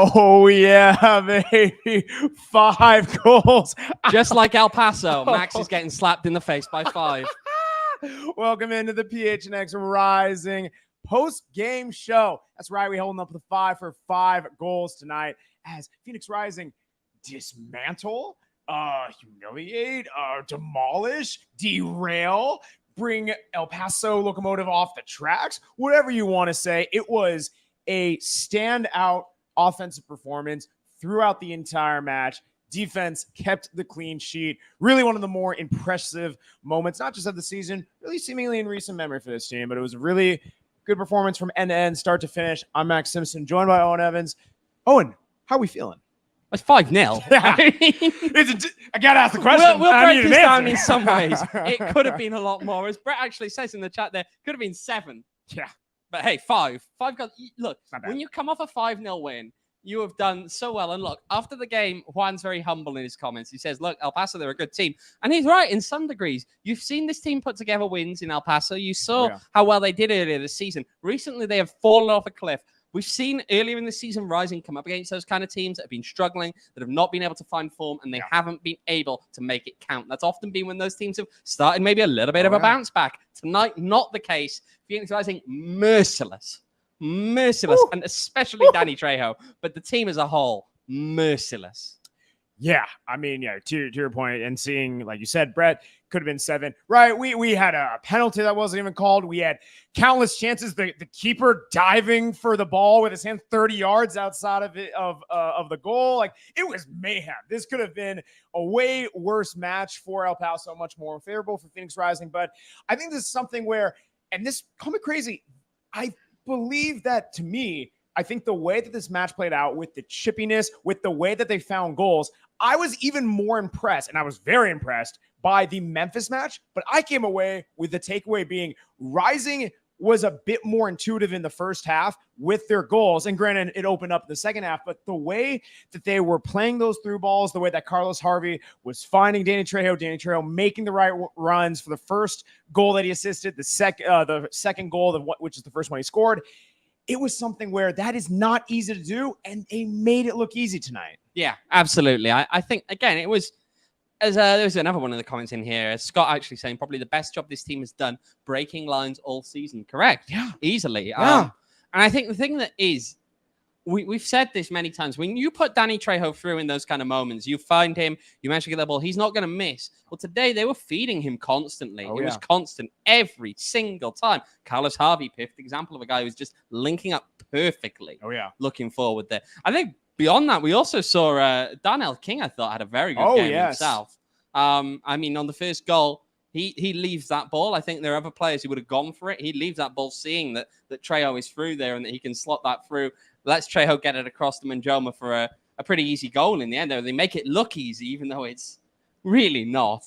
Oh, yeah, baby. 5 goals. Just like El Paso, Max is getting slapped in the face by 5. Welcome into the PHNX Rising post-game show. That's right. We holding up the 5 for 5 goals tonight as Phoenix Rising dismantle, humiliate, demolish, derail, bring El Paso Locomotive off the tracks, whatever you want to say. It was a standout offensive performance throughout the entire match. Defense kept the clean sheet. Really one of the more impressive moments, not just of the season, really seemingly in recent memory for this team, but it was a really good performance from end to end, start to finish. I'm Max Simpson, joined by Owen Evans. Owen, how are we feeling? It's 5-0. Yeah. I got to ask the question. We'll break this down in some ways. It could have been a lot more. As Brett actually says in the chat there, could have been 7. Yeah. But hey, 5. 5 got, look, when you come off a 5-0 win, you have done so well. And look, after the game, Juan's very humble in his comments. He says, look, El Paso, they're a good team. And he's right in some degrees. You've seen this team put together wins in El Paso. You saw how well they did earlier this season. Recently, they have fallen off a cliff. We've seen earlier in the season Rising come up against those kind of teams that have been struggling, that have not been able to find form, and they haven't been able to make it count. That's often been when those teams have started maybe a little bit of a bounce back. Tonight, not the case. Phoenix Rising, merciless. Ooh. And especially Danny Trejo, but the team as a whole, merciless. Yeah, I mean, to your point, and seeing, like you said, Brett, could have been 7. Right, we had a penalty that wasn't even called. We had countless chances. The keeper diving for the ball with his hand 30 yards outside of it of the goal. Like, it was mayhem. This could have been a way worse match for El Paso, much more favorable for Phoenix Rising. But I think this is something where, and this, call me crazy, I believe that, to me, I think the way that this match played out with the chippiness, with the way that they found goals, I was even more impressed, and I was very impressed by the Memphis match, but I came away with the takeaway being Rising was a bit more intuitive in the first half with their goals. And granted, it opened up the second half, but the way that they were playing those through balls, the way that Carlos Harvey was finding Danny Trejo making the right runs for the first goal that he assisted, the second goal, which is the first one he scored, it was something where that is not easy to do, and they made it look easy tonight. Yeah, absolutely. I think, again, it was, as there's another one in the comments in here, Scott actually saying probably the best job this team has done breaking lines all season. Correct. Yeah. Easily. Yeah. And I think the thing that is, we've said this many times, when you put Danny Trejo through in those kind of moments, you find him, you manage to get the ball, he's not going to miss. Well, today they were feeding him constantly. It was constant every single time. Carlos Harvey, perfect example of a guy who's just linking up perfectly. Looking forward there. I think beyond that, we also saw Darnell King, I thought, had a very good game himself. I mean, on the first goal, he leaves that ball. I think there are other players who would have gone for it. He leaves that ball seeing that Trejo is through there and that he can slot that through. Lets Trejo get it across to Manjoma for a pretty easy goal in the end. They make it look easy, even though it's really not.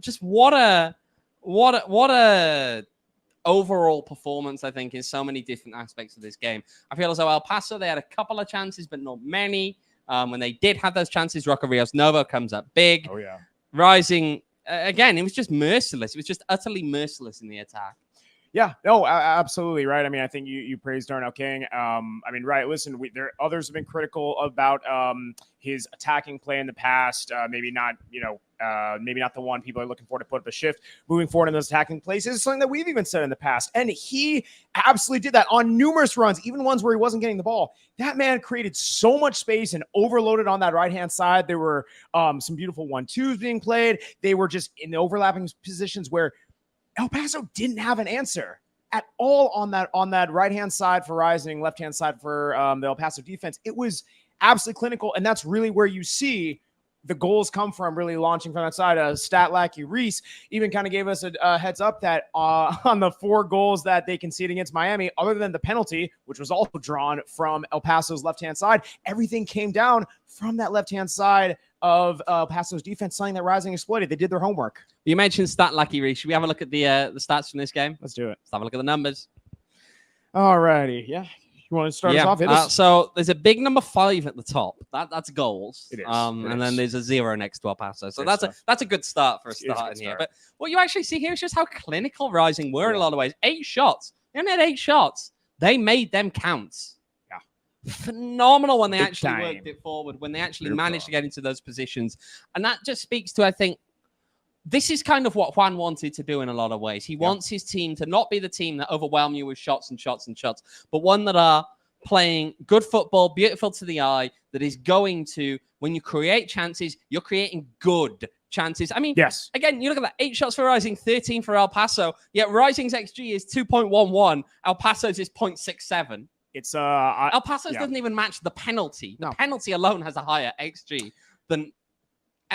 Just what a overall performance, I think, in so many different aspects of this game. I feel as though El Paso, they had a couple of chances, but not many. When they did have those chances, Rocco Rios Novo comes up big. Rising, again, it was just merciless. It was just utterly merciless in the attack. Yeah, no, absolutely right. I mean, I think you praised Darnell King. I mean, right, listen, others have been critical about his attacking play in the past. Maybe not the one people are looking for to put up a shift moving forward in those attacking places. Something that we've even said in the past. And he absolutely did that on numerous runs, even ones where he wasn't getting the ball. That man created so much space and overloaded on that right-hand side. There were some beautiful 1-2s being played. They were just in the overlapping positions where El Paso didn't have an answer at all on that right-hand side for Rising, left-hand side for the El Paso defense. It was absolutely clinical, and that's really where you see the goals come from, really launching from that side. Statlacky Reese even kind of gave us a heads up that on the 4 goals that they conceded against Miami, other than the penalty, which was also drawn from El Paso's left-hand side, everything came down from that left-hand side of El Paso's defense, something that Rising exploited. They did their homework. You mentioned Statlacky Reese. Should we have a look at the stats from this game? Let's do it. Let's have a look at the numbers. All righty. Yeah. You want to start us off? So there's a big number 5 at the top. That's goals. It is. And then there's a 0 next to El Paso. So that's a good start for a start in here. But what you actually see here is just how clinical Rising were in a lot of ways. 8 shots. They only had 8 shots. They made them count. phenomenal when they Big actually time. worked it forward, when they actually Beautiful. managed to get into those positions. And that just speaks to, I think, this is kind of what Juan wanted to do in a lot of ways. He wants his team to not be the team that overwhelm you with shots and shots and shots, but one that are playing good football, beautiful to the eye, that is going to, when you create chances, you're creating good chances. I mean, yes. Again, you look at that, 8 shots for Rising, 13 for El Paso, yet Rising's XG is 2.11, El Paso's is 0.67. It's El Paso's doesn't even match the penalty. The penalty alone has a higher XG than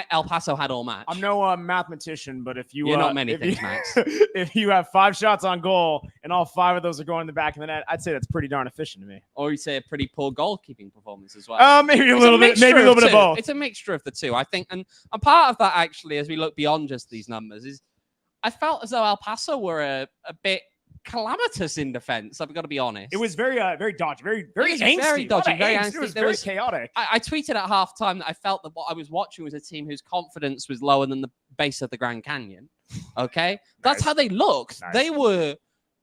El Paso had all match. I'm no mathematician, but if you're not many things, Max. If you have 5 shots on goal and all 5 of those are going in the back of the net, I'd say that's pretty darn efficient to me. Or you say a pretty poor goalkeeping performance as well. Maybe a little bit of both. It's a mixture of the two, I think. And part of that, actually, as we look beyond just these numbers, is I felt as though El Paso were a bit calamitous in defense. I've got to be honest. It was very dodgy, very angsty. Very dodgy, very angsty. It was very chaotic. I tweeted at halftime that I felt that what I was watching was a team whose confidence was lower than the base of the Grand Canyon. Okay, that's how they looked. Nice.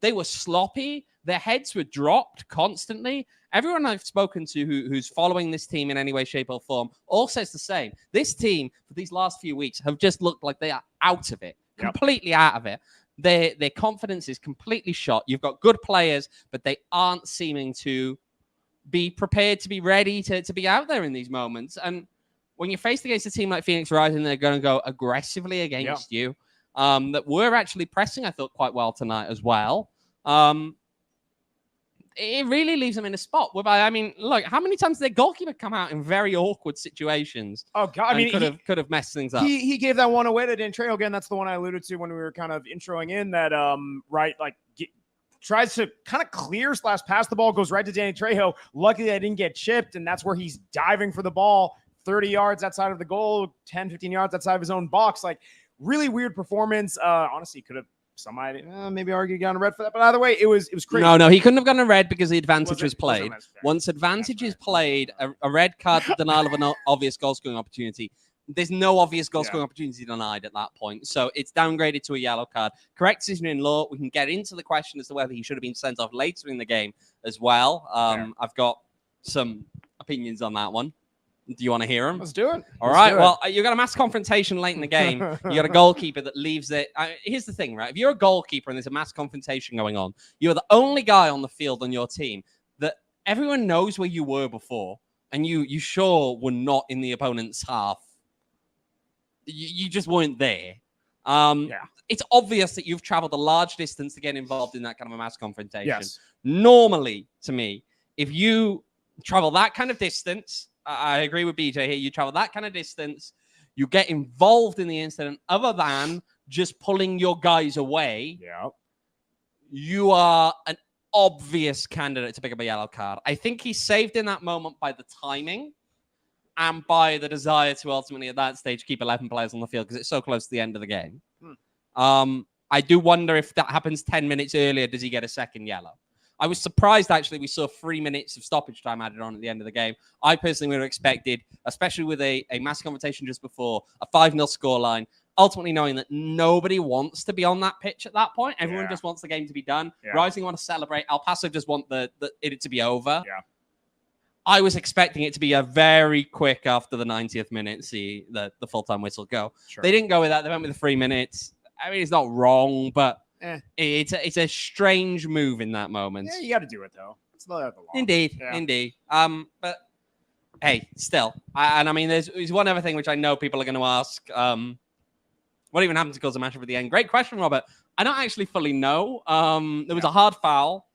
They were sloppy. Their heads were dropped constantly. Everyone I've spoken to who's following this team in any way, shape, or form all says the same. This team for these last few weeks have just looked like they are out of it, completely out of it. Their confidence is completely shot. You've got good players, but they aren't seeming to be prepared to be ready to be out there in these moments. And when you're faced against a team like Phoenix Rising, they're going to go aggressively against you. That were actually pressing, I thought, quite well tonight as well. It really leaves them in a spot whereby, I mean, look, how many times did their goalkeeper come out in very awkward situations? Oh, God. I mean, could have messed things up. He gave that one away to Danny Trejo again. That's the one I alluded to when we were kind of introing in that, tries to kind of clear/pass the ball, goes right to Danny Trejo. Luckily, I didn't get chipped, and that's where he's diving for the ball 30 yards outside of the goal, 10, 15 yards outside of his own box. Like, really weird performance. Honestly, could have somebody maybe argued got a red for that, but either way, it was crazy. No, he couldn't have gotten a red because the advantage was played. Once advantage is played, a red card for denial of an obvious goal scoring opportunity. There's no obvious goal scoring opportunity denied at that point, so it's downgraded to a yellow card. Correct decision in law. We can get into the question as to whether he should have been sent off later in the game as well. I've got some opinions on that one. Do you want to hear them? Let's do it. All right. Well, you got a mass confrontation late in the game. You got a goalkeeper that leaves it. Here's the thing, right? If you're a goalkeeper and there's a mass confrontation going on, you're the only guy on the field on your team that everyone knows where you were before, and you sure were not in the opponent's half. You just weren't there. It's obvious that you've traveled a large distance to get involved in that kind of a mass confrontation. Yes. Normally, to me, if you travel that kind of distance, I agree with BJ here. You travel that kind of distance, you get involved in the incident other than just pulling your guys away. Yeah. You are an obvious candidate to pick up a yellow card. I think he's saved in that moment by the timing and by the desire to ultimately at that stage keep 11 players on the field because it's so close to the end of the game. I do wonder if that happens 10 minutes earlier, does he get a second yellow? I was surprised, actually, we saw 3 minutes of stoppage time added on at the end of the game. I personally would have expected, especially with a mass confrontation just before, a 5-0 scoreline, ultimately knowing that nobody wants to be on that pitch at that point. Everyone just wants the game to be done. Rising want to celebrate. El Paso just want it to be over. Yeah. I was expecting it to be a very quick after the 90th minute, see the full-time whistle go. Sure. They didn't go with that. They went with the 3 minutes. I mean, it's not wrong, but it's a strange move in that moment. Yeah, you got to do it though. It's not the law. Indeed. But hey, still, I mean, there's one other thing which I know people are going to ask. What even happened to cause a match at the end? Great question, Robert. I don't actually fully know. There was a hard foul.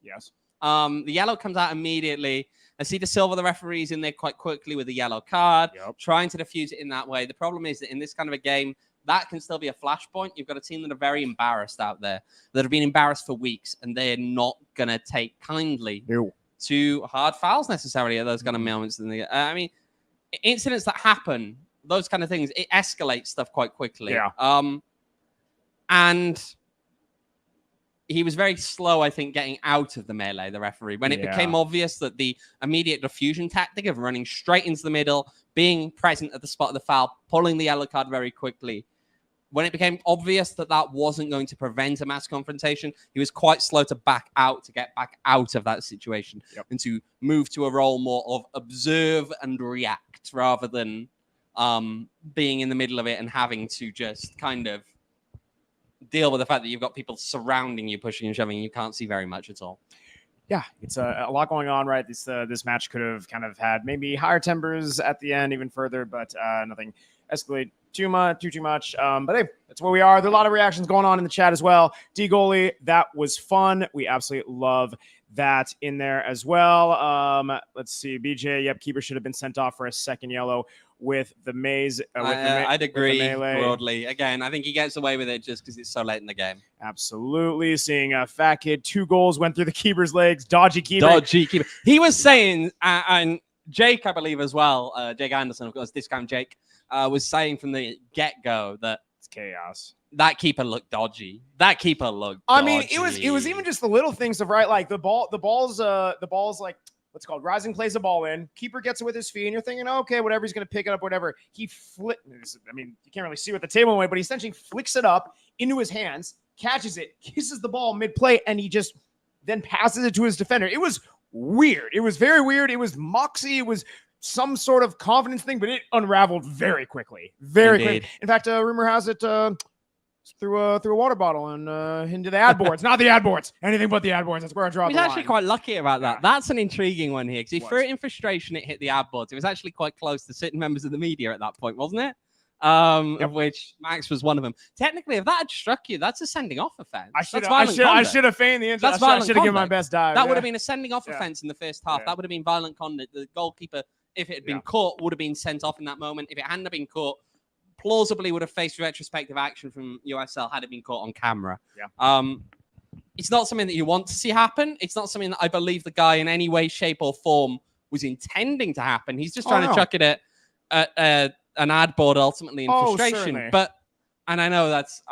Yes. The yellow comes out immediately. I see the Silva, the referee's in there quite quickly with a yellow card, trying to defuse it in that way. The problem is that in this kind of a game, that can still be a flashpoint. You've got a team that are very embarrassed out there, that have been embarrassed for weeks, and they're not going to take kindly to hard fouls necessarily at those kind of moments. I mean, incidents that happen, those kind of things, it escalates stuff quite quickly. And he was very slow, I think, getting out of the melee, the referee, when it became obvious that the immediate diffusion tactic of running straight into the middle, being present at the spot of the foul, pulling the yellow card very quickly, when it became obvious that that wasn't going to prevent a mass confrontation, he was quite slow to get back out of that situation and to move to a role more of observe and react rather than being in the middle of it and having to just kind of deal with the fact that you've got people surrounding you, pushing and shoving, and you can't see very much at all. Yeah, it's a lot going on, right? This match could have kind of had maybe higher tempers at the end, even further, but nothing escalate too much. But hey, that's where we are. There are a lot of reactions going on in the chat as well. D goalie, that was fun. We absolutely love that in there as well. Let's see, BJ. Yep, keeper should have been sent off for a second yellow with the maze. I'd agree broadly. Again, I think he gets away with it just because it's so late in the game. Absolutely. Seeing a fat kid, 2 goals went through the keeper's legs. Dodgy keeper. He was saying, and Jake, I believe as well, Jake Anderson, of course, discount Jake, was saying from the get-go that it's chaos. That keeper looked dodgy. I mean, it was even just the little things of, right, like the ball's like, what's called rising, plays the ball in, keeper gets it with his feet, and you're thinking, okay, whatever, he's going to pick it up, whatever. He I mean, you can't really see what the table went, but he essentially flicks it up into his hands, catches it, kisses the ball mid-play, and he just then passes it to his defender. It was weird. It was very weird. It was moxie. It was some sort of confidence thing, but it unraveled very quickly. Quickly. In fact, rumor has it through a water bottle and into the ad boards. Not the ad boards. Anything but the ad boards. That's where I draw the line. He's actually quite lucky about that. Yeah. That's an intriguing one here because he threw it in frustration. It hit the ad boards. It was actually quite close to certain members of the media at that point, wasn't it? Of which Max was one of them. Technically, if that had struck you, that's a sending off offense. I should have feigned the injury. I should have given my best dive. That would have been a sending off offense in the first half. That would have been violent conduct. The goalkeeper, if it had been caught, would have been sent off in that moment. If it hadn't been caught, plausibly would have faced retrospective action from USL had it been caught on camera. It's not something that you want to see happen. It's not something that I believe the guy in any way, shape, or form was intending to happen. He's just trying to chuck it at an ad board ultimately in frustration. Certainly. But and I know that's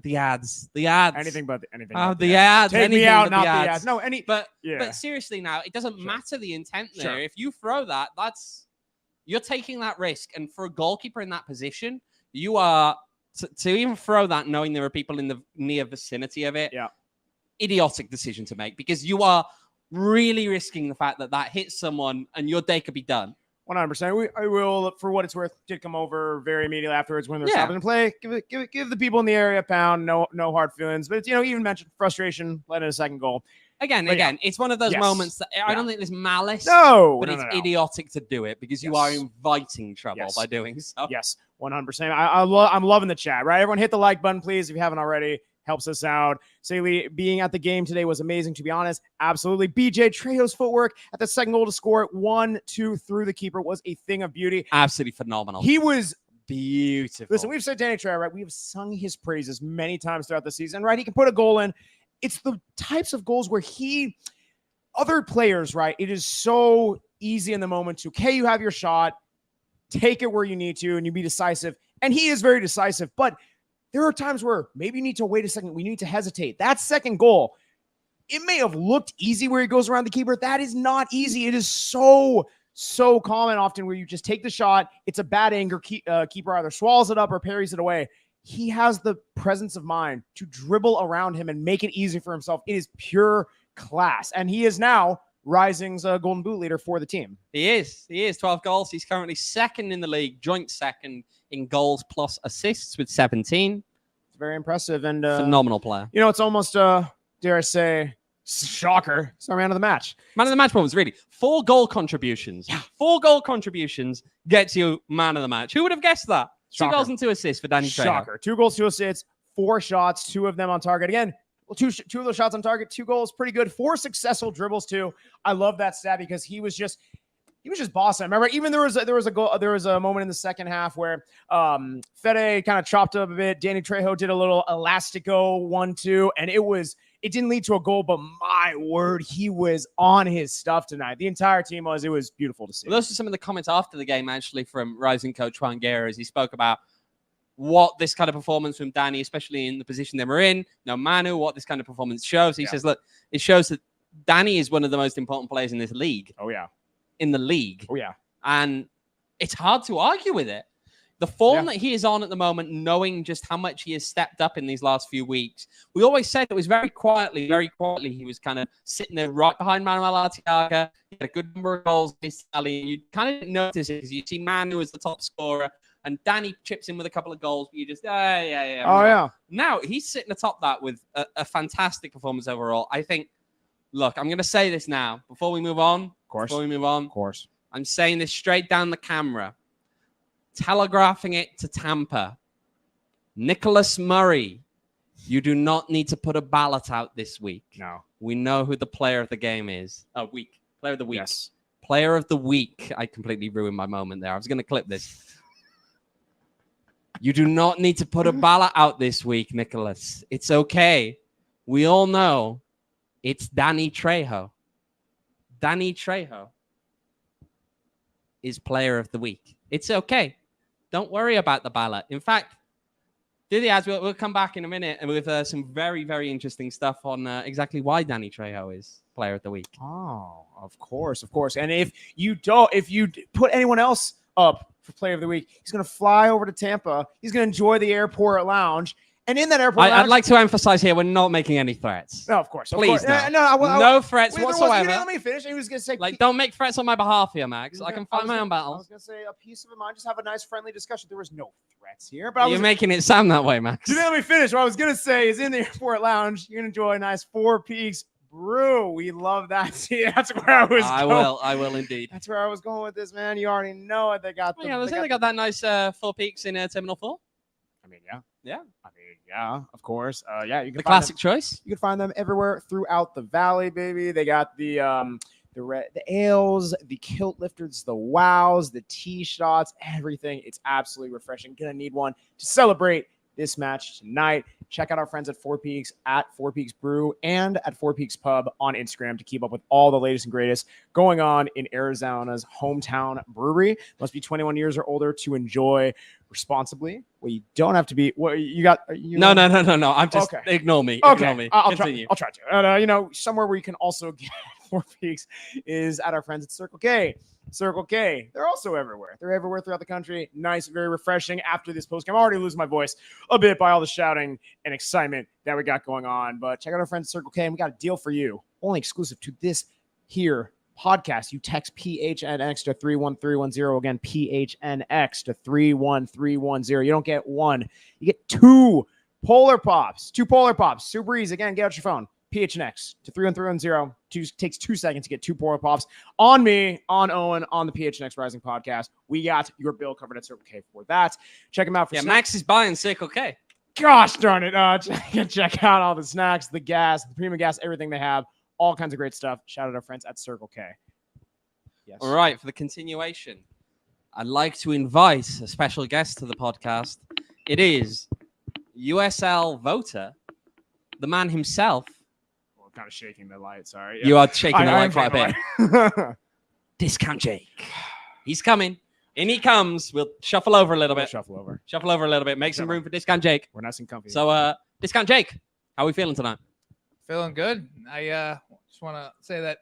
the ads. Anything but the ads. Take me out, not the ads. No, but seriously now, it doesn't matter the intent there. If you throw that, you're taking that risk. And for a goalkeeper in that position, you are to even throw that knowing there are people in the near vicinity of it. Idiotic decision to make because you are really risking the fact that hits someone and your day could be done. 100%. I will, for what it's worth, did come over very immediately afterwards when they're stopping to play. Give the people in the area a pound. No hard feelings. But it's, even mentioned frustration, led in a second goal. Again, it's one of those moments that I don't think there's malice. But it's idiotic to do it because you are inviting trouble by doing so. Yes, 100%. I'm loving the chat. Right, everyone, hit the like button, please, if you haven't already. Helps us out. Saley, being at the game today was amazing, to be honest. Absolutely. BJ Trejo's footwork at the second goal to score it 1-2 through the keeper was a thing of beauty. Absolutely phenomenal. He was beautiful. Listen, we've said Danny Trejo, right? We've sung his praises many times throughout the season, right? He can put a goal in. It's the types of goals where other players, right? It is so easy in the moment to, okay, you have your shot, take it where you need to, and you be decisive. And he is very decisive, but there are times where maybe you need to wait a second. We need to hesitate. That second goal, it may have looked easy where he goes around the keeper. That is not easy. It is so common often where you just take the shot. It's a bad angle. Keeper either swallows it up or parries it away. He has the presence of mind to dribble around him and make it easy for himself. It is pure class. And he is now Rising's Golden Boot leader for the team. He is 12 goals. He's currently second in the league, joint second in goals plus assists with 17. It's very impressive and phenomenal player. It's almost dare I say, shocker. It's our man of the match. Man of the match was really 4 goal contributions. 4 goal contributions gets you man of the match. Who would have guessed that? Shocker. 2 goals and 2 assists for Danny Trejo. Shocker. 2 goals, 2 assists, 4 shots, 2 of them on target. Again, well, two of those shots on target, 2 goals, pretty good. 4 successful dribbles too. I love that stat because he was just bossing. I remember even there was a moment in the second half where Fede kind of chopped up a bit. Danny Trejo did a little elastico 1-2, and it didn't lead to a goal, but my word, he was on his stuff tonight. The entire team was. It was beautiful to see. Well, those are some of the comments after the game, actually, from Rising coach Juan Guerra, as he spoke about what this kind of performance from Danny, especially in the position they were in, Manu, what this kind of performance shows. He says, look, it shows that Danny is one of the most important players in this league. Oh, yeah. In the league. Oh, yeah. And it's hard to argue with it. The form that he is on at the moment, knowing just how much he has stepped up in these last few weeks, we always said it was very quietly, he was kind of sitting there right behind Manuel Arteaga. He had a good number of goals this tally. You kind of didn't notice it because you see Manu as the top scorer, and Danny chips in with a couple of goals, but you just, yeah. Oh, yeah. Now he's sitting atop that with a fantastic performance overall. I think, look, I'm going to say this now before we move on. Of course. I'm saying this straight down the camera. Telegraphing it to Tampa. Nicholas Murray, you do not need to put a ballot out this week. No. We know who the player of the game is. Player of the week. Yes. Player of the week. I completely ruined my moment there. I was going to clip this. You do not need to put a ballot out this week, Nicholas. It's okay. We all know it's Danny Trejo. Danny Trejo is player of the week. It's okay. Don't worry about the ballot. In fact, do the ads. We'll come back in a minute and with some very, very interesting stuff on exactly why Danny Trejo is player of the week. Oh, of course. And if you put anyone else up for player of the week, he's going to fly over to Tampa. He's going to enjoy the airport lounge. And in that airport lounge, I'd like to emphasize here, we're not making any threats. No, of course. Please, no. No threats whatsoever. Let me finish. He was going to say, don't make threats on my behalf here, Max. I can fight my own battles. I was going to say a piece of a mind. Just have a nice, friendly discussion. There was no threats here. But you're making it sound that way, Max. Let me finish. What I was going to say is in the airport lounge, you're going to enjoy a nice Four Peaks brew. We love that. See, that's where I was going. I will indeed. That's where I was going with this, man. You already know it. They got they got that nice Four Peaks in Terminal 4. I mean, yeah. Yeah. Yeah, of course. You can the classic choice. You can find them everywhere throughout the valley, baby. They got the ales, the kilt lifters, the wows, the tee shots, everything. It's absolutely refreshing. Gonna need one to celebrate this match tonight. Check out our friends at Four Peaks at Four Peaks Brew and at Four Peaks Pub on Instagram to keep up with all the latest and greatest going on in Arizona's hometown brewery. Must be 21 years or older to enjoy responsibly. Well, you don't have to be. What you got? No. I'm just ignore me. Okay, ignore me. I'll try to. Somewhere where you can also get Four Peaks is at our friends at Circle K. Circle K, they're also everywhere. They're everywhere throughout the country. Nice, very refreshing. After this postgame, I'm already losing my voice a bit by all the shouting and excitement that we got going on. But check out our friends at Circle K, and we got a deal for you, only exclusive to this here podcast. You text PHNX to 31310. Again, PHNX to 31310. You don't get one. You get two Polar Pops. Super easy. Again, get out your phone. PHNX to 31310. Takes 2 seconds to get two Polar Pops on me, on Owen, on the PHNX Rising podcast. We got your bill covered at Circle K for that. Check them out for snacks. Max is buying Circle K. Gosh darn it. Check out all the snacks, the gas, the premium gas, everything they have. All kinds of great stuff. Shout out our friends at Circle K. Yes. All right, for the continuation, I'd like to invite a special guest to the podcast. It is USL voter, the man himself. Kind of shaking the light. Sorry. You are shaking the light quite a bit. Discount Jake. He's coming. In he comes. We'll shuffle over a little bit. Shuffle over a little bit. Make some room for Discount Jake. We're nice and comfy. So, Discount Jake, how are we feeling tonight? Feeling good. I just want to say that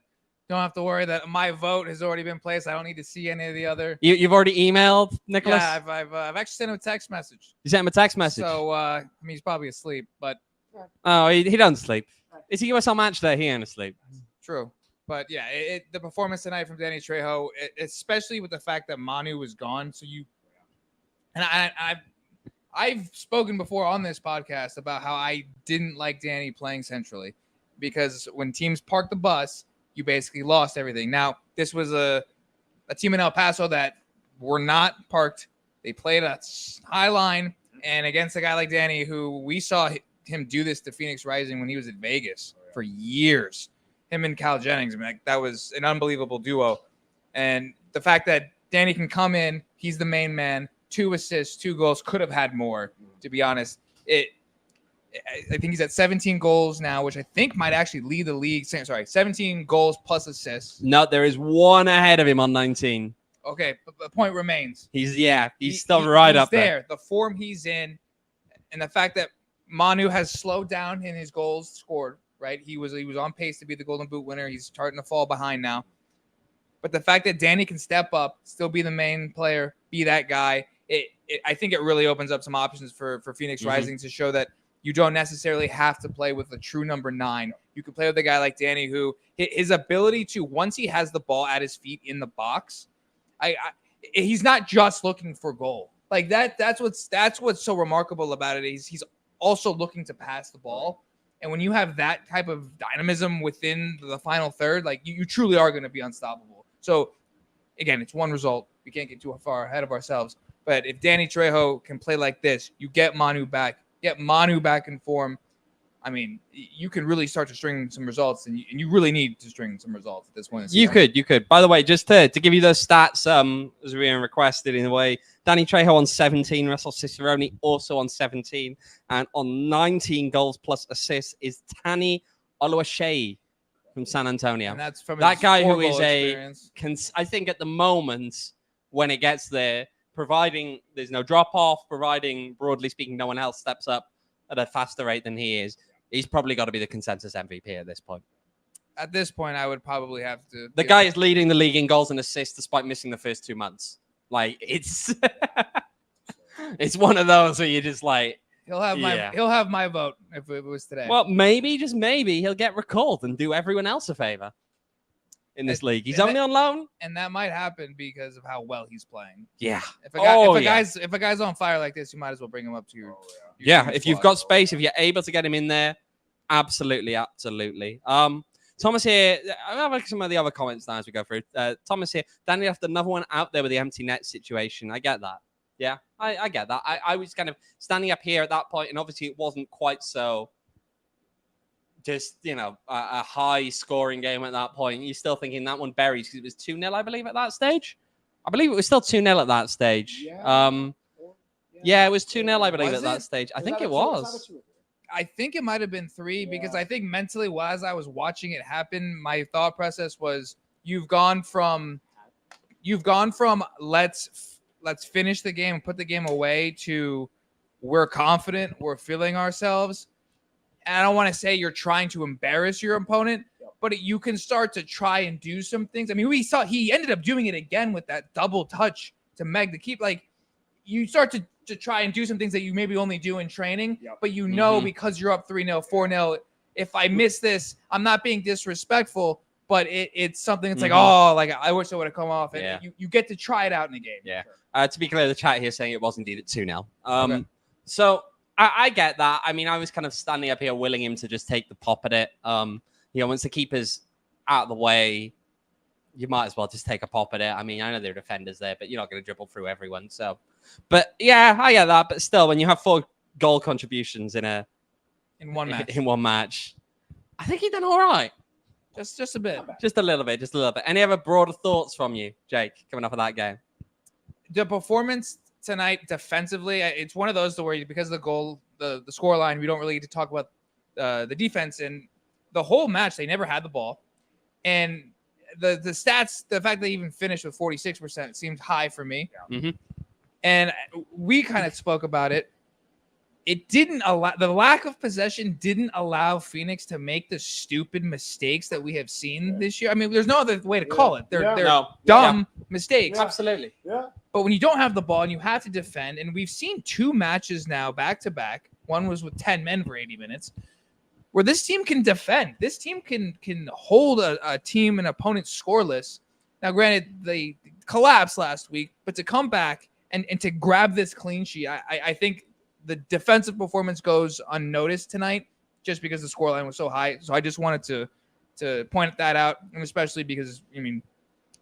don't have to worry that my vote has already been placed. I don't need to see any of the other. You've already emailed Nicholas? Yeah, I've actually sent him a text message. You sent him a text message? So, I mean, he's probably asleep, but. Oh, he doesn't sleep. It's a USL match day. He ain't asleep. True. But yeah, the performance tonight from Danny Trejo, especially with the fact that Manu was gone. So I've spoken before on this podcast about how I didn't like Danny playing centrally because when teams park the bus, you basically lost everything. Now, this was a team in El Paso that were not parked. They played a high line, and against a guy like Danny, who we saw him do this to Phoenix Rising when he was at Vegas for years. Him and Cal Jennings, I mean, that was an unbelievable duo. And the fact that Danny can come in, he's the main man, 2 assists, 2 goals, could have had more, to be honest. I think he's at 17 goals now, which I think might actually lead the league. 17 goals plus assists. No, there is one ahead of him on 19. Okay, but the point remains. He's still right up there. The form he's in, and the fact that Manu has slowed down in his goals scored, right? He was on pace to be the Golden Boot winner. He's starting to fall behind now. But the fact that Danny can step up, still be the main player, be that guy, I think it really opens up some options for Phoenix Rising to show that you don't necessarily have to play with a true number 9. You can play with a guy like Danny, who his ability to, once he has the ball at his feet in the box, he's not just looking for goal. Like that's what's so remarkable about it. He's also looking to pass the ball. And when you have that type of dynamism within the final third, like you truly are going to be unstoppable. So again, it's one result. We can't get too far ahead of ourselves. But if Danny Trejo can play like this, you get Manu back in form. I mean, you can really start to string some results, and you really need to string some results at this point. You could. By the way, just to give you those stats, as we requested in a way, Danny Trejo on 17, Russell Cicerone also on 17, and on 19 goals plus assists is Tani Oluwaseyi from San Antonio. And that's from that guy who is experience. I think at the moment when it gets there, providing there's no drop off, providing broadly speaking no one else steps up at a faster rate than he is, he's probably got to be the consensus MVP at this point. At this point, I would probably have to. The guy is leading the league in goals and assists despite missing the first 2 months. Like it's one of those where you're just like, he'll have my vote if it was today. Well, maybe, just maybe, he'll get recalled and do everyone else a favor in this league. He's only on loan, and that might happen because of how well he's playing. Yeah. If a guy's on fire like this, you might as well bring him up to your if you've got space, if you're able to get him in there, absolutely. Thomas here, I'll have some of the other comments now as we go through. Thomas here, Danny left another one out there with the empty net situation. I get that. Yeah, I get that. I was kind of standing up here at that point, and obviously it wasn't quite so just, a high scoring game at that point. You're still thinking that one buries because it was 2-0, I believe, at that stage. I believe it was still 2-0 at that stage. Yeah, it was 2-0, I believe, at that stage. I think it was. I think it might have been 3 because I think mentally, as I was watching it happen, my thought process was you've gone from let's finish the game and put the game away to we're confident, we're feeling ourselves. And I don't want to say you're trying to embarrass your opponent, but you can start to try and do some things. I mean, we saw he ended up doing it again with that double touch to Meg to keep, like, you start to try and do some things that you maybe only do in training, but because you're up 3-0, 4-0, if I miss this, I'm not being disrespectful, but it's something that's like, I wish I would have come off. And you get to try it out in a game. Yeah. To be clear, the chat here saying it was indeed at 2-0. Okay. So I get that. I mean, I was kind of standing up here willing him to just take the pop at it. Once the keeper's out of the way, you might as well just take a pop at it. I mean, I know there are defenders there, but you're not going to dribble through everyone. So, but yeah, I get that. But still, when you have 4 goal contributions in one match, I think he done all right. Just a bit. Just a little bit. Any other broader thoughts from you, Jake, coming off of that game? The performance tonight defensively, it's one of those where because of the goal, the score line, we don't really get to talk about the defense. And the whole match, they never had the ball. And the stats, the fact they even finished with 46% seemed high for me. Yeah. Mm-hmm. And we kind of spoke about it. It didn't allow, the lack of possession didn't allow Phoenix to make the stupid mistakes that we have seen this year. I mean, there's no other way to call it. They're dumb mistakes. Absolutely. Yeah. But when you don't have the ball and you have to defend, and we've seen 2 matches now back to back. One was with 10 men for 80 minutes, where this team can defend. This team can hold a team and opponent scoreless. Now, granted, they collapsed last week, but to come back and to grab this clean sheet, I think the defensive performance goes unnoticed tonight just because the scoreline was so high. So I just wanted to point that out, and especially because,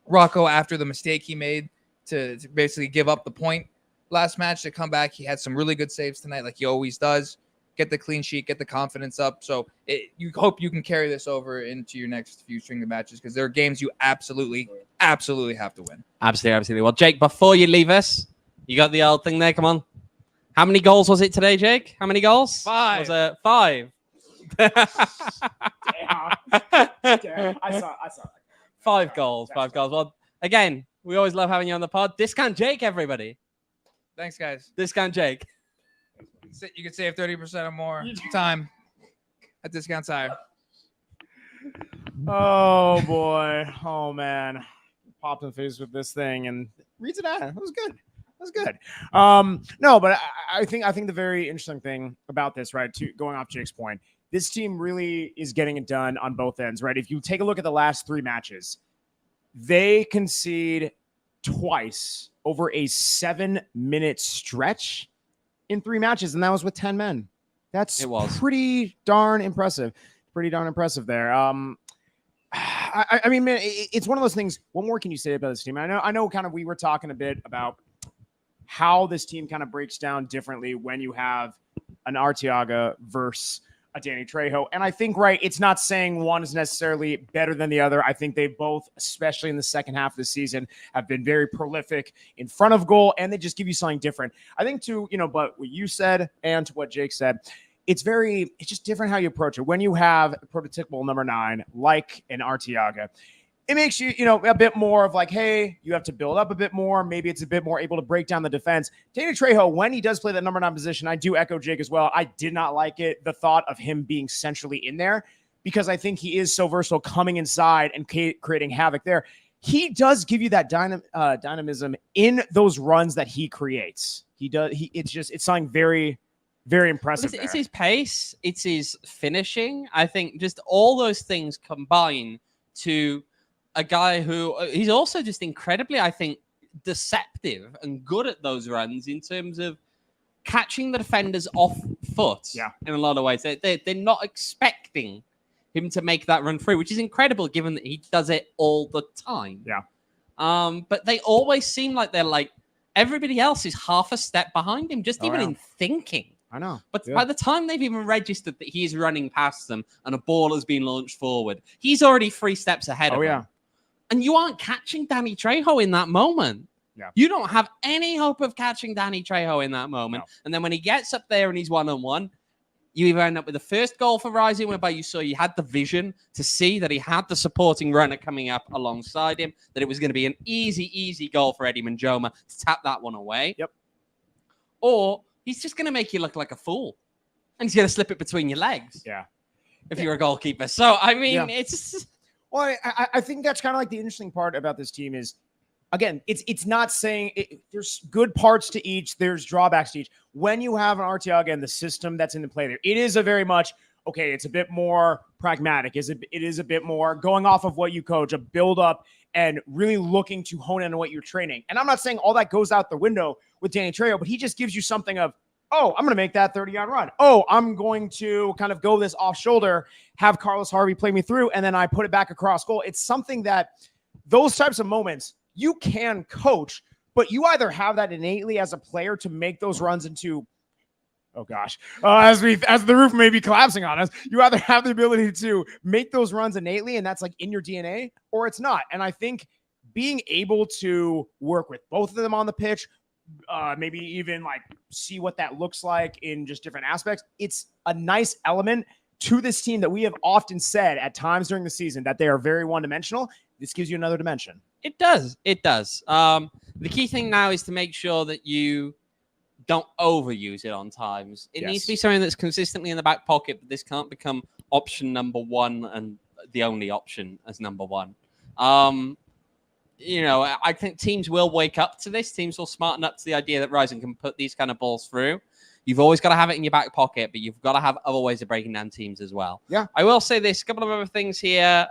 Rocco, after the mistake he made to basically give up the point last match to come back, he had some really good saves tonight like he always does. Get the clean sheet, get the confidence up. So you hope you can carry this over into your next few string of matches because there are games you absolutely have to win. Absolutely. Well, Jake, before you leave us, you got the old thing there. Come on. How many goals was it today, Jake? How many goals? 5. Was it 5? Damn. I saw that. 5 goals. 5 goals. Well, again, we always love having you on the pod. Discount Jake, everybody. Thanks, guys. Discount Jake. You can save 30% or more time at Discount Tire. Oh, boy. Oh, man. Popped in the face with this thing and reads it out. It was good. That's good. No, but I think the very interesting thing about this, right, going off Jake's point, this team really is getting it done on both ends, right? If you take a look at the last 3 matches, they concede twice over a 7-minute stretch in 3 matches, and that was with 10 men. That's pretty darn impressive. Pretty darn impressive there. I mean, man, it's one of those things. What more can you say about this team? I know kind of we were talking a bit about how this team kind of breaks down differently when you have an Arteaga versus a Danny Trejo. And I think, right, it's not saying one is necessarily better than the other. I think they both, especially in the second half of the season, have been very prolific in front of goal, and they just give you something different. I think but what you said and to what Jake said, it's just different how you approach it. When you have a prototypical number 9, like an Arteaga, it makes you, a bit more of like, hey, you have to build up a bit more. Maybe it's a bit more able to break down the defense. Danny Trejo, when he does play that number 9 position, I do echo Jake as well. I did not like it, the thought of him being centrally in there, because I think he is so versatile coming inside and creating havoc there. He does give you that dynamism in those runs that he creates. He does. It's something very, very impressive. It's his pace. It's his finishing. I think just all those things combine to a guy who he's also just incredibly, I think, deceptive and good at those runs in terms of catching the defenders off foot. Yeah. In a lot of ways, they're not expecting him to make that run through, which is incredible given that he does it all the time. Yeah. But they always seem like they're like everybody else is half a step behind him, just even in thinking. I know. But by the time they've even registered that he's running past them and a ball has been launched forward, he's already 3 steps ahead of them. And you aren't catching Danny Trejo in that moment. Yeah. You don't have any hope of catching Danny Trejo in that moment. No. And then when he gets up there and he's 1-on-1, you either end up with the first goal for Rising, whereby you saw you had the vision to see that he had the supporting runner coming up alongside him, that it was going to be an easy goal for Eddie Manjoma to tap that one away. Yep. Or he's just going to make you look like a fool. And he's going to slip it between your legs. Yeah. If you're a goalkeeper. So, I mean, it's... Well, I think that's kind of like the interesting part about this team is, again, it's not saying there's good parts to each, there's drawbacks to each. When you have an Arteaga and the system that's in the play there, it is a very much, okay, it's a bit more pragmatic. It is a bit more going off of what you coach, a build up and really looking to hone in on what you're training. And I'm not saying all that goes out the window with Danny Trejo, but he just gives you something of, oh, I'm going to make that 30-yard run. Oh, I'm going to kind of go this off shoulder, have Carlos Harvey play me through, and then I put it back across goal. It's something that those types of moments you can coach, but you either have that innately as a player to make those runs into, oh gosh, as the roof may be collapsing on us, you either have the ability to make those runs innately, and that's like in your DNA, or it's not. And I think being able to work with both of them on the pitch, maybe even like see what that looks like in just different aspects. It's a nice element to this team that we have often said at times during the season that they are very one-dimensional. This gives you another dimension. It does. It does. The key thing now is to make sure that you don't overuse it on times. It needs to be something that's consistently in the back pocket, but this can't become option number 1 and the only option as number 1. I think teams will wake up to this. Teams will smarten up to the idea that Rising can put these kind of balls through. You've always got to have it in your back pocket, but you've got to have other ways of breaking down teams as well. Yeah. I will say this, a couple of other things here.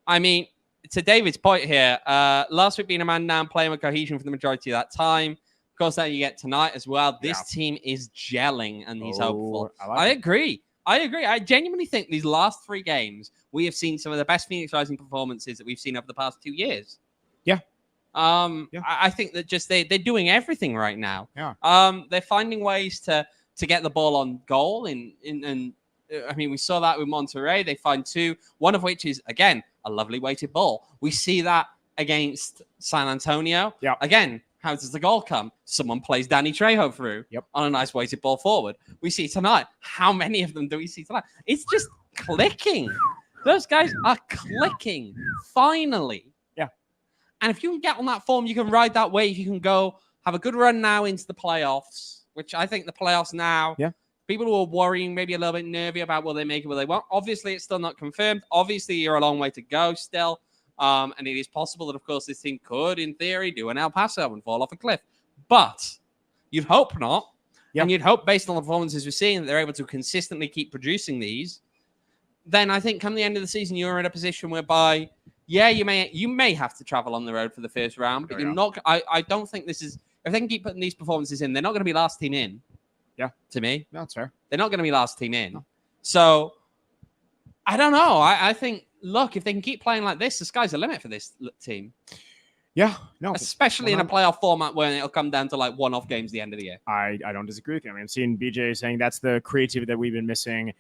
I mean, to David's point here, last week being a man down, playing with cohesion for the majority of that time. Of course, that you get tonight as well. This team is gelling, and he's hopeful. I agree. I genuinely think these last 3 games, we have seen some of the best Phoenix Rising performances that we've seen over the past 2 years. Yeah. I think that just they're doing everything right now. Yeah. They're finding ways to get the ball on goal. I mean, we saw that with Monterrey. They find 2, one of which is, again, a lovely weighted ball. We see that against San Antonio. Yeah. Again, how does the goal come? Someone plays Danny Trejo through on a nice weighted ball forward. We see tonight. How many of them do we see tonight? It's just clicking. Those guys are clicking. Finally. Yeah. And if you can get on that form, you can ride that wave. You can go have a good run now into the playoffs, which I think the playoffs now. Yeah. People who are worrying, maybe a little bit nervy about will they make it, will they won't. Obviously, it's still not confirmed. Obviously, you're a long way to go still. And it is possible that, of course, this team could, in theory, do an El Paso and fall off a cliff. But you'd hope not. Yep. And you'd hope, based on the performances we're seeing, that they're able to consistently keep producing these. Then I think come the end of the season, you're in a position whereby, yeah, you may have to travel on the road for the first round, but you're not. I don't think this is. If they can keep putting these performances in, they're not going to be last team in. Yeah, to me, that's fair. They're not going to be last team in. No. So I don't know. I think, look, if they can keep playing like this, the sky's the limit for this team. Yeah, no, especially in a playoff format where it'll come down to like one-off games at the end of the year. I don't disagree with you. I mean, I'm seeing BJ saying that's the creativity that we've been missing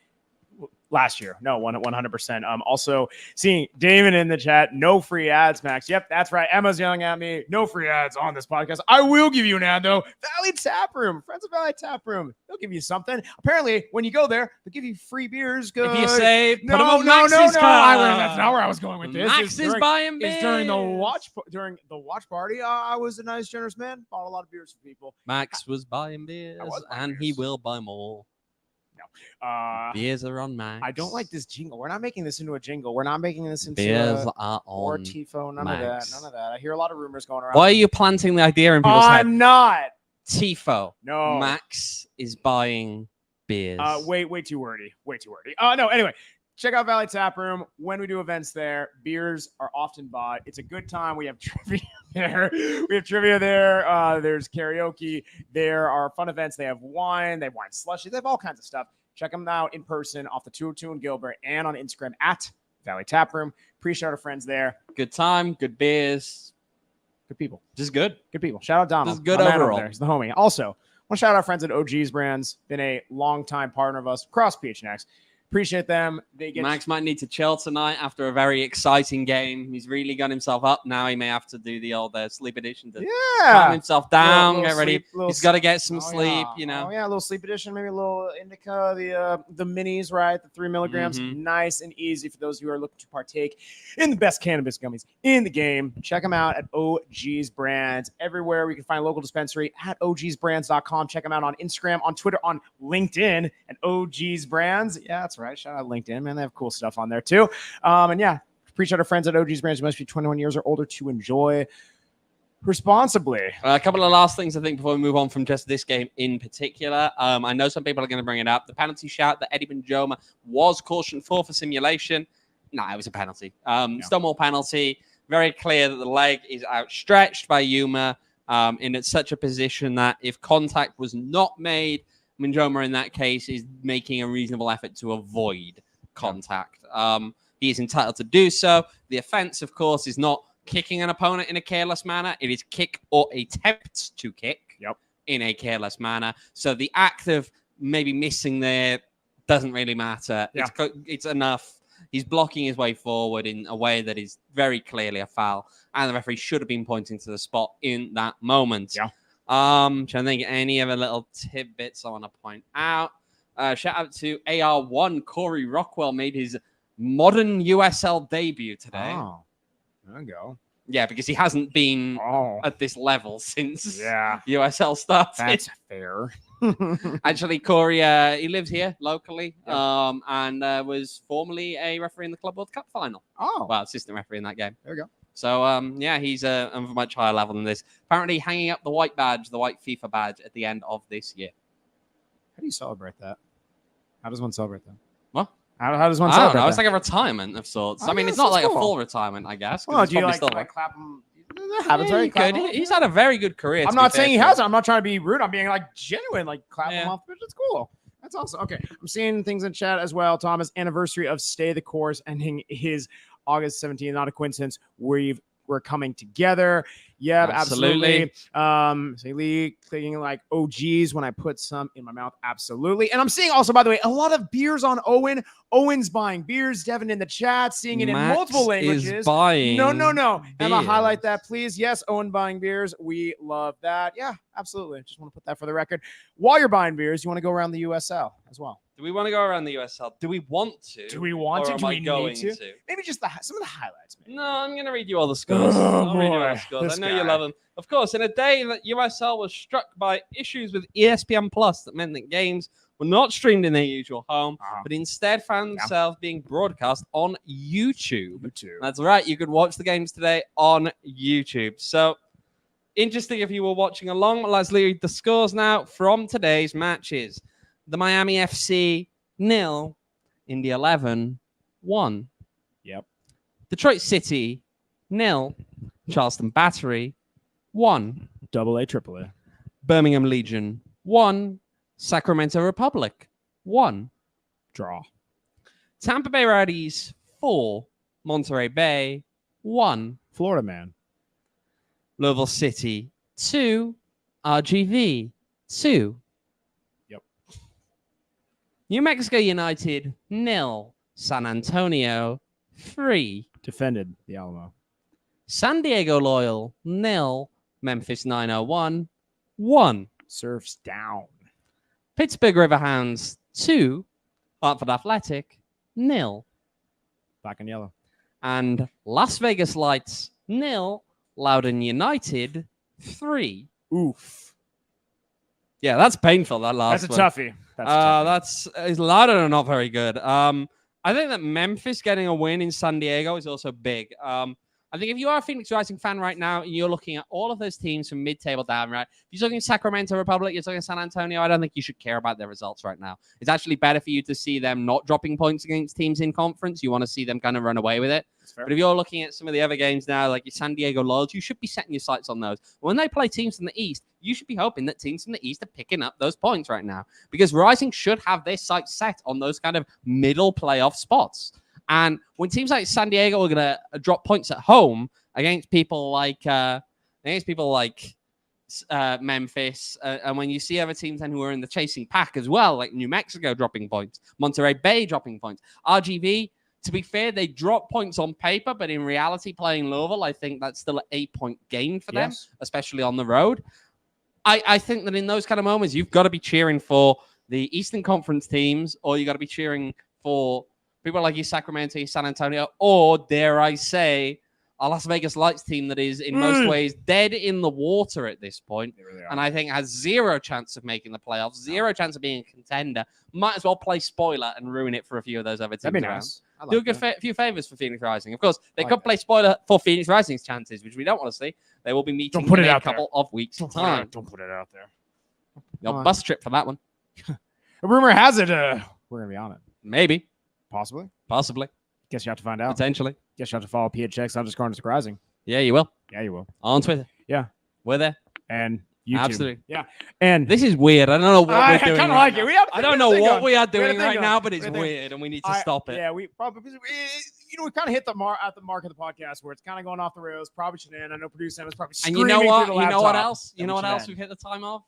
last year. No, 100%. Also seeing Damon in the chat. No free ads, Max. Yep, that's right. Emma's yelling at me. No free ads on this podcast. I will give you an ad though. Valley Tap Room, friends of Valley Tap Room. They'll give you something. Apparently, when you go there, they'll give you free beers. Good. If you say, no. That's not where I was going with this. Max is buying beers. During the watch party. I was a nice, generous man. Bought a lot of beers for people. Max was buying beers, and he will buy more. Beers are on Max. I don't like this jingle. We're not making this into a jingle. We're not making this into beers are or on Tifo. None Max. of that. I hear a lot of rumors going around. Why are you planting the idea in people's head? I'm not. Tifo. No. Max is buying beers. Way too wordy. No, anyway. Check out Valley Tap Room. When we do events there, beers are often bought. It's a good time. We have trivia there. There's karaoke. There are fun events. They have wine. They have wine slushies. They have all kinds of stuff. Check them out in person off the 202 in Gilbert and on Instagram at Valley Tap Room. Appreciate our friends there. Good time. Good beers. Good people. Just good. Good people. Shout out Donald. Just good overall. He's the homie. Also, I want to shout out our friends at OG's Brands. Been a long-time partner of us across PHNX. Appreciate them. Max might need to chill tonight after a very exciting game. He's really got himself up now. He may have to do the old sleep edition to calm himself down, get ready. He's got to get some sleep, you know. Oh yeah, a little sleep edition, maybe a little indica, the minis, right? The 3 milligrams, nice and easy for those who are looking to partake in the best cannabis gummies in the game. Check them out at OG's Brands everywhere. We can find a local dispensary at ogsbrands.com. Check them out on Instagram, on Twitter, on LinkedIn, and OG's Brands. Yeah, that's right. Shout out LinkedIn, man. They have cool stuff on there too. And yeah, appreciate our friends at OG's Brands. You must be 21 years or older to enjoy responsibly. A couple of last things, I think, before we move on from just this game in particular. I know some people are going to bring it up. The penalty shout that Eddie Benjoma was cautioned for simulation. No, it was a penalty. Stonewall penalty. Very clear that the leg is outstretched by Yuma in such a position that if contact was not made, Benjoma in that case is making a reasonable effort to avoid contact. He is entitled to do so. The offense, of course, is not kicking an opponent in a careless manner. It is kick or attempt to kick in a careless manner. So the act of maybe missing there doesn't really matter. Yeah. It's enough. He's blocking his way forward in a way that is very clearly a foul. And the referee should have been pointing to the spot in that moment. Yeah. Trying to think any other little tidbits I want to point out. Shout out to AR1. Corey Rockwell made his modern USL debut today. Oh, there we go. Yeah, because he hasn't been at this level since USL started. That's fair. Actually, Corey, he lives here locally and was formerly a referee in the Club World Cup final. Oh. Well, assistant referee in that game. There we go. So, he's of a much higher level than this. Apparently hanging up the white badge, the white FIFA badge at the end of this year. How do you celebrate that? How does one celebrate that? What? How does one celebrate that? I don't know. It's like a retirement of sorts. I mean, it's not like a full retirement, I guess. Well, do you like clap him? Happens very good. He's had a very good career. I'm not saying he hasn't. I'm not trying to be rude. I'm being like genuine, like clap him off. It's cool. That's awesome. Okay. I'm seeing things in chat as well. Thomas, anniversary of Stay the Course ending his August 17th. Not a coincidence. We're coming together. Yeah, absolutely. Say Lee clicking like OGs when I put some in my mouth. Absolutely. And I'm seeing also, by the way, a lot of beers on Owain. Owen's buying beers. Devin in the chat, seeing it in multiple languages. Is buying no. Beers. Emma, highlight that, please. Yes, Owen buying beers. We love that. Yeah, absolutely. Just want to put that for the record. While you're buying beers, you want to go around the USL as well. Do we want to go around the USL? Do we want to? Do we want to? Do we need to? to? Maybe just some of the highlights. Maybe. No, I'm going to read you all the scores. I know you love them. Of course, in a day that USL was struck by issues with ESPN Plus that meant that games were not streamed in their usual home, Uh-huh. but instead found themselves being broadcast on YouTube. too. That's right. You could watch the games today on YouTube. So interesting if you were watching along. Let's read the scores now from today's matches. The Miami FC 0, Indy 11 1. Yep. Detroit City 0, Charleston Battery 1. AA, AAA. Birmingham Legion 1. Sacramento Republic 1. Draw. Tampa Bay Rowdies 4. Monterey Bay 1. Florida man. Louisville City 2. RGV 2. Yep. New Mexico United 0. San Antonio 3. Defended the Alamo. San Diego Loyal 0. Memphis 901 1. Surfs down. Pittsburgh Riverhounds 2. Hartford Athletic 0. Black and yellow. And Las Vegas Lights 0. Loudoun United 3. Oof. Yeah, that's painful. That last That's a one. toughie. That's a toughie. That's Loudoun are not very good. I think that Memphis getting a win in San Diego is also big. I think if you are a Phoenix Rising fan right now, and you're looking at all of those teams from mid-table down, right? If you're looking at Sacramento Republic, you're looking at San Antonio, I don't think you should care about their results right now. It's actually better for you to see them not dropping points against teams in conference. You want to see them kind of run away with it. But if you're looking at some of the other games now, like your San Diego Loyals, you should be setting your sights on those. When they play teams from the East, you should be hoping that teams from the East are picking up those points right now, because Rising should have their sights set on those kind of middle playoff spots. And when teams like San Diego are going to drop points at home against people like Memphis, and when you see other teams then who are in the chasing pack as well, like New Mexico dropping points, Monterey Bay dropping points, RGV, to be fair, they drop points on paper, but in reality, playing Louisville, I think that's still an 8-point gain for them, especially on the road. I think that in those kind of moments, you've got to be cheering for the Eastern Conference teams, or you got to be cheering for people like your Sacramento, your San Antonio, or dare I say, a Las Vegas Lights team that is in most ways dead in the water at this point, and I think has zero chance of making the playoffs, zero chance of being a contender. Might as well play spoiler and ruin it for a few of those other teams. That'd be around. nice. Do a few favors for Phoenix Rising. Of course, they could play spoiler for Phoenix Rising's chances, which we don't want to see. They will be meeting in a couple of weeks' time. Don't put it out there. Your bus trip for that one. A rumor has it we're going to be on it. Maybe. Possibly. Guess you have to find out. Potentially. Guess you have to follow PHNX _Rising. Yeah, you will. Yeah, you will. On Twitter. Yeah. We're there. And YouTube. Absolutely. Yeah. And this is weird. I don't know what we're doing. I kind of like it. I don't know what we are doing right now, but it's weird, and we need to stop it. Yeah, we probably, we kind of hit the mark of the podcast where it's kind of going off the rails. Probably shouldn't end. I know producer Sam is probably screaming. And you know what? through the You know what laptop. else? You know what else we've hit the time of?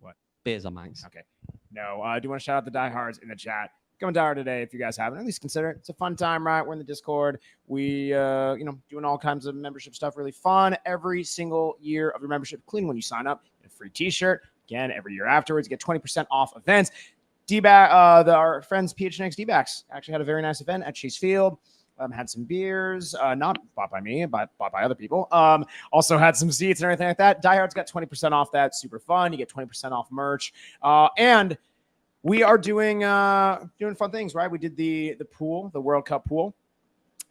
What? Beers on Manx. Okay. No, I do want to shout out the diehards in the chat. Come diehard today if you guys haven't. At least consider it. It's a fun time, right? We're in the Discord. We, doing all kinds of membership stuff. Really fun. Every single year of your membership, including when you sign up, a free T-shirt. Again, every year afterwards, you get 20% off events. Our friends PHNX D-backs actually had a very nice event at Chase Field. Had some beers, not bought by me, but bought by other people. Also had some seats and everything like that. Diehards got 20% off that. Super fun. You get 20% off merch. And we are doing fun things, right? We did the pool, the World Cup pool.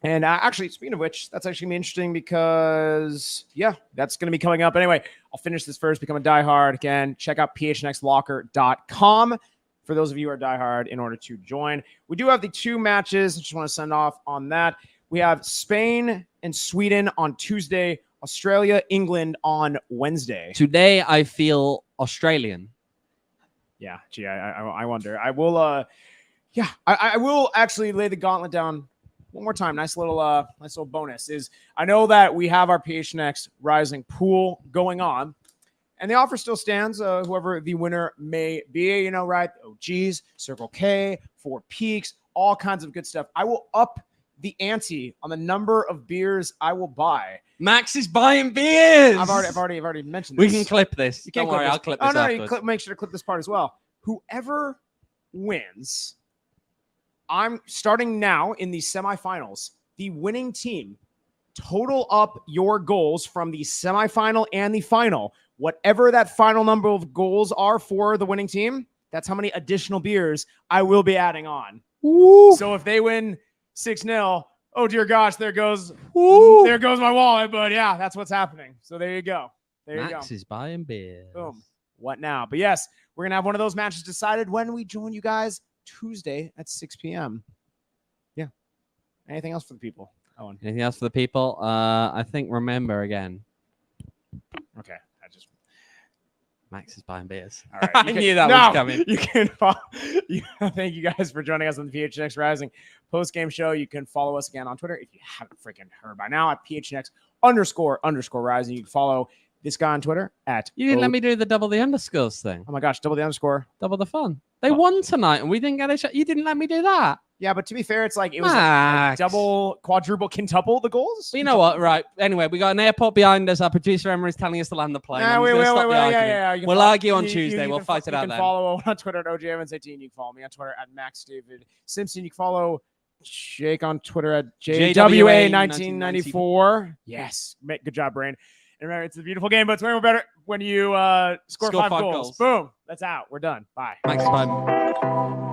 And actually, speaking of which, that's actually going to be interesting because, that's going to be coming up. Anyway, I'll finish this first, become a diehard. Again, check out phnxlocker.com for those of you who are diehard in order to join. We do have the 2 matches. I just want to send off on that. We have Spain and Sweden on Tuesday, Australia, England on Wednesday. Today, I feel Australian. Yeah, gee, I wonder. I will, I will actually lay the gauntlet down one more time. Nice little bonus is I know that we have our PHNX Rising pool going on, and the offer still stands. Whoever the winner may be, right? OGs, Circle K, Four Peaks, all kinds of good stuff. I will up the ante on the number of beers I will buy. Max is buying beers. I've already mentioned this. We can clip this. You can't Don't worry, I'll clip this. You make sure to clip this part as well. Whoever wins, I'm starting now in the semifinals. The winning team, total up your goals from the semifinal and the final. Whatever that final number of goals are for the winning team, that's how many additional beers I will be adding on. Ooh. So if they win 6-0, oh dear gosh, there goes my wallet. But yeah, that's what's happening. So there you go. Max is buying beers. Boom. What now? But yes, we're going to have one of those matches decided when we join you guys Tuesday at 6 p.m. Yeah. Anything else for the people, Owen? Anything else for the people? I think remember again. Okay. Max is buying beers. All right. I knew that was coming. You can follow. Thank you guys for joining us on the PHNX Rising post-game show. You can follow us again on Twitter if you haven't freaking heard by now at PHNX__Rising. You can follow this guy on Twitter at. You didn't let me do the double the underscores thing. Oh my gosh, double the underscore. Double the fun. They won tonight and we didn't get a shot. You didn't let me do that. Yeah, but to be fair, it's like it was like double, quadruple, quintuple the goals. Well, you know what? Right. Anyway, we got an airport behind us. Our producer Emma is telling us to land the plane. Wait. We'll argue on Tuesday. We'll fight it out then. You can follow on Twitter at OJEvans18. You can follow me on Twitter at Max David Simpson. You can follow Jake on Twitter at JWA1994. Yes. Good job, Brain. And remember, it's a beautiful game, but it's way more better when you score 5 goals. Boom. That's out. We're done. Bye. Max, bye.